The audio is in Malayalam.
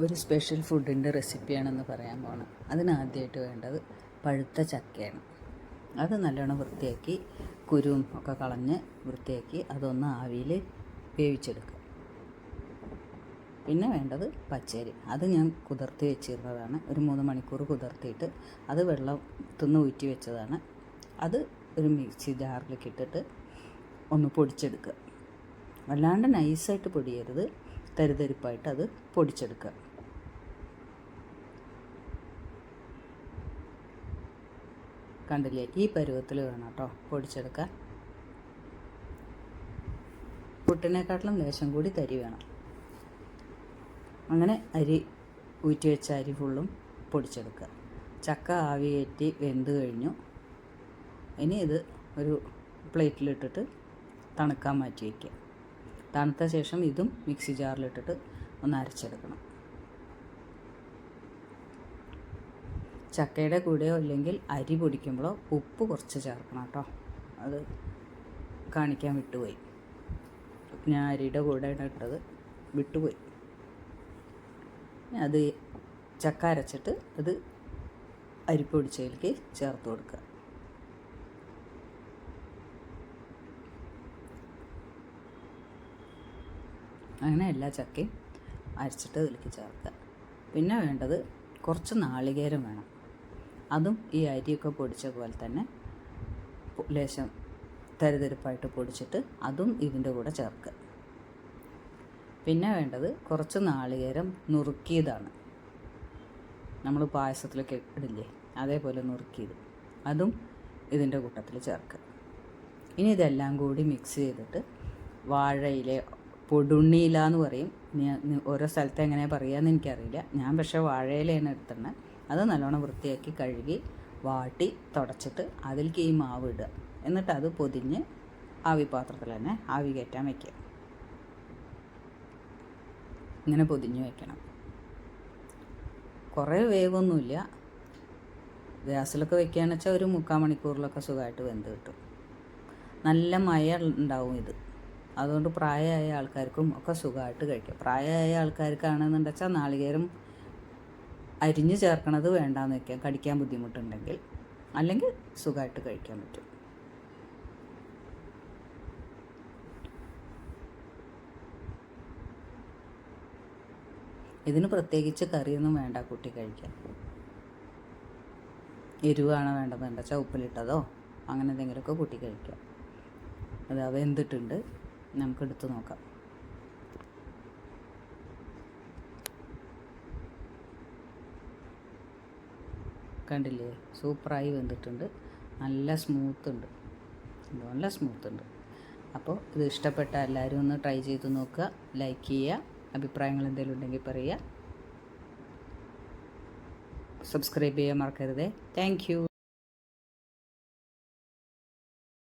ഒരു സ്പെഷ്യൽ ഫുഡിൻ്റെ റെസിപ്പിയാണെന്ന് പറയാൻ പോകണം. അതിനാദ്യമായിട്ട് വേണ്ടത് പഴുത്ത ചക്കയാണ്. അത് നല്ലോണം വൃത്തിയാക്കി കുരുവും ഒക്കെ കളഞ്ഞ് വൃത്തിയാക്കി അതൊന്ന് ആവിയിൽ വേവിച്ചെടുക്കുക. പിന്നെ വേണ്ടത് പച്ചരി. അത് ഞാൻ കുതിർത്തി വെച്ചിരുന്നതാണ്. ഒരു 3 മണിക്കൂർ കുതിർത്തിയിട്ട് അത് വെള്ളത്തിൽ ഊറ്റി വെച്ചതാണ്. അത് ഒരു മിക്സി ജാറിലേക്ക് ഇട്ടിട്ട് ഒന്ന് പൊടിച്ചെടുക്കുക. വല്ലാണ്ട് നൈസായിട്ട് പൊടിയരുത്, തരിതരിപ്പായിട്ട് അത് പൊടിച്ചെടുക്കുക. കണ്ടില്ലേ, ഈ പരുവത്തിൽ വേണം കേട്ടോ പൊടിച്ചെടുക്കാൻ. പുട്ടിനെക്കാട്ടിലും ലേശം കൂടി തരി വേണം. അങ്ങനെ അരി ഊറ്റി വെച്ച അരി ഫുള്ളും പൊടിച്ചെടുക്കുക. ചക്ക ആവി കയറ്റി വെന്ത് കഴിഞ്ഞു. ഇനി ഇത് ഒരു പ്ലേറ്റിലിട്ടിട്ട് തണുക്കാൻ മാറ്റി വയ്ക്കുക. തണുത്ത ശേഷം ഇതും മിക്സി ജാറിലിട്ടിട്ട് ഒന്ന് അരച്ചെടുക്കണം. ചക്കയുടെ കൂടെയോ അല്ലെങ്കിൽ അരി പൊടിക്കുമ്പോഴോ ഉപ്പ് കുറച്ച് ചേർക്കണം കേട്ടോ. അത് കാണിക്കാൻ വിട്ടുപോയി. ഞാൻ അരിയുടെ കൂടെയാണ് ഇട്ടത്, വിട്ടുപോയി. അത് ചക്ക അരച്ചിട്ട് അത് അരിപ്പൊടിച്ചതിലേക്ക് ചേർത്ത് കൊടുക്കുക. അങ്ങനെ എല്ലാ ചക്കയും അരച്ചിട്ട് ഇതിലേക്ക് ചേർക്കുക. പിന്നെ വേണ്ടത് കുറച്ച് നാളികേരം വേണം. അതും ഈ അരിയൊക്കെ പൊടിച്ച പോലെ തന്നെ ലേശം തരിതരിപ്പായിട്ട് പൊടിച്ചിട്ട് അതും ഇതിൻ്റെ കൂടെ ചേർക്കുക. പിന്നെ വേണ്ടത് കുറച്ച് നാളികേരം നുറുക്കിയതാണ്. നമ്മൾ പായസത്തിലൊക്കെ ഇടില്ലേ, അതേപോലെ നുറുക്കിയത്, അതും ഇതിൻ്റെ കൂട്ടത്തിൽ ചേർക്കുക. ഇനി ഇതെല്ലാം കൂടി മിക്സ് ചെയ്തിട്ട് വാഴയില, പൊടുണ്ണിയില എന്ന് പറയും, ഓരോ സ്ഥലത്ത് എങ്ങനെ പറയുകയെന്ന് എനിക്കറിയില്ല. ഞാൻ പക്ഷേ വാഴയിലയാണ് എടുത്തിട്ടുണ്ട്. അത് നല്ലോണം വൃത്തിയാക്കി കഴുകി വാട്ടി തുടച്ചിട്ട് അതിലേക്ക് ഈ മാവ് ഇടുക. എന്നിട്ട് അത് പൊതിഞ്ഞ് ആവി പാത്രത്തിൽ തന്നെ ആവി കയറ്റാൻ വയ്ക്കുക. ഇങ്ങനെ പൊതിഞ്ഞ് വയ്ക്കണം. കുറേ വേവൊന്നുമില്ല. ഗ്യാസിലൊക്കെ വയ്ക്കുകയെന്ന് വെച്ചാൽ ഒരു 3/4 മണിക്കൂറിലൊക്കെ സുഖമായിട്ട് വെന്ത് കിട്ടും. നല്ല മയ ഉണ്ടാവും ഇത്. അതുകൊണ്ട് പ്രായമായ ആൾക്കാർക്കും ഒക്കെ സുഖമായിട്ട് കഴിക്കാം. പ്രായമായ ആൾക്കാർക്കാണെന്നുണ്ടെന്ന് വെച്ചാൽ നാളികേരം അരിഞ്ഞ് ചേർക്കണത് വേണ്ടാന്ന് വയ്ക്കാം, കടിക്കാൻ ബുദ്ധിമുട്ടുണ്ടെങ്കിൽ. അല്ലെങ്കിൽ സുഖമായിട്ട് കഴിക്കാൻ പറ്റും. ഇതിന് പ്രത്യേകിച്ച് കറിയൊന്നും വേണ്ട, കൂട്ടി കഴിക്കാം. എരിവാണ് വേണ്ടതെന്ന് വെച്ചാൽ ഉപ്പിലിട്ടതോ അങ്ങനെ എന്തെങ്കിലുമൊക്കെ കൂട്ടി കഴിക്കാം. അത് വെന്തിട്ടുണ്ട്, നമുക്കെടുത്ത് നോക്കാം. കണ്ടില്ലേ, സൂപ്പറായി വെന്തിട്ടുണ്ട്. നല്ല സ്മൂത്ത് ഉണ്ട്. അപ്പോൾ ഇത് ഇഷ്ടപ്പെട്ട എല്ലാവരും ഒന്ന് ട്രൈ ചെയ്ത് നോക്കുക. ലൈക്ക് ചെയ്യുക. അഭിപ്രായങ്ങൾ എന്തെങ്കിലും ഉണ്ടെങ്കിൽ പറയുക. സബ്സ്ക്രൈബ് ചെയ്യാൻ മറക്കരുതേ. Thank you.